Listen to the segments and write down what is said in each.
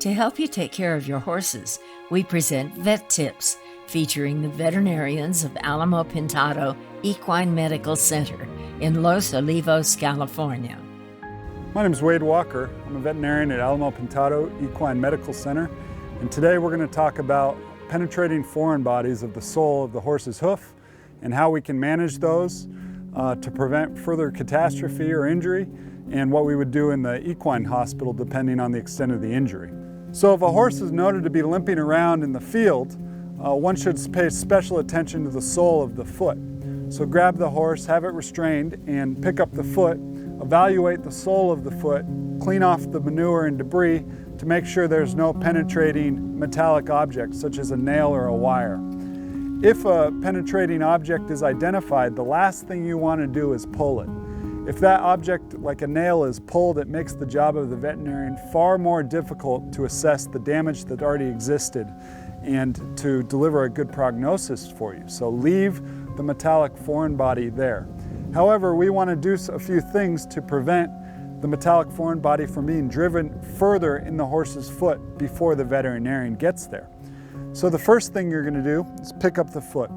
To help you take care of your horses, we present Vet Tips, featuring the veterinarians of Alamo Pintado Equine Medical Center in Los Olivos, California. My name is Wade Walker. I'm a veterinarian at Alamo Pintado Equine Medical Center, and today we're going to talk about penetrating foreign bodies of the sole of the horse's hoof and how we can manage those to prevent further catastrophe or injury, and what we would do in the equine hospital depending on the extent of the injury. So if a horse is noted to be limping around in the field, one should pay special attention to the sole of the foot. So grab the horse, have it restrained, and pick up the foot, evaluate the sole of the foot, clean off the manure and debris to make sure there's no penetrating metallic objects such as a nail or a wire. If a penetrating object is identified, the last thing you want to do is pull it. If that object, like a nail, is pulled, it makes the job of the veterinarian far more difficult to assess the damage that already existed and to deliver a good prognosis for you. So leave the metallic foreign body there. However, we want to do a few things to prevent the metallic foreign body from being driven further in the horse's foot before the veterinarian gets there. So the first thing you're going to do is pick up the foot.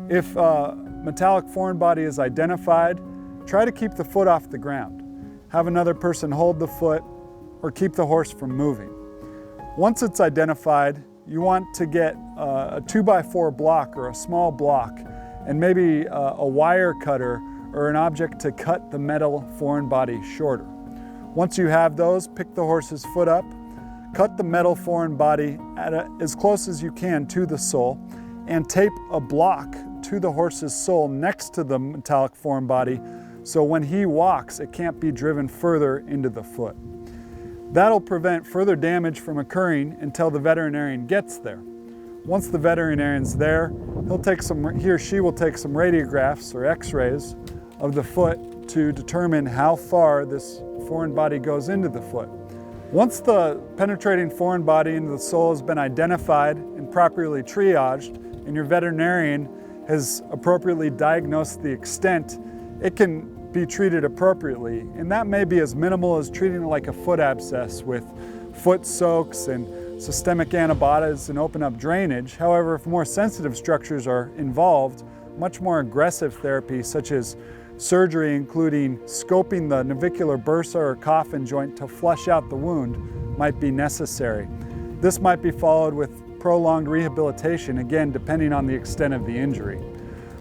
If a metallic foreign body is identified, try to keep the foot off the ground. Have another person hold the foot or keep the horse from moving. Once it's identified, you want to get a 2x4 block or a small block and maybe a wire cutter or an object to cut the metal foreign body shorter. Once you have those, pick the horse's foot up, cut the metal foreign body as close as you can to the sole, and tape a block to the horse's sole next to the metallic foreign body so when he walks, it can't be driven further into the foot. That'll prevent further damage from occurring until the veterinarian gets there. Once the veterinarian's there, he or she will take some radiographs or x-rays of the foot to determine how far this foreign body goes into the foot. Once the penetrating foreign body into the sole has been identified and properly triaged, and your veterinarian has appropriately diagnosed the extent, it can be treated appropriately. And that may be as minimal as treating it like a foot abscess with foot soaks and systemic antibiotics and open up drainage. However, if more sensitive structures are involved, much more aggressive therapy such as surgery, including scoping the navicular bursa or coffin joint to flush out the wound, might be necessary. This might be followed with prolonged rehabilitation, again depending on the extent of the injury.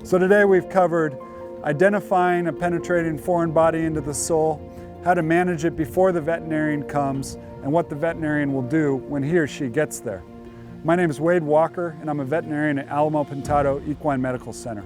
So today we've covered identifying a penetrating foreign body into the sole, how to manage it before the veterinarian comes, and what the veterinarian will do when he or she gets there. My name is Wade Walker, and I'm a veterinarian at Alamo Pintado Equine Medical Center.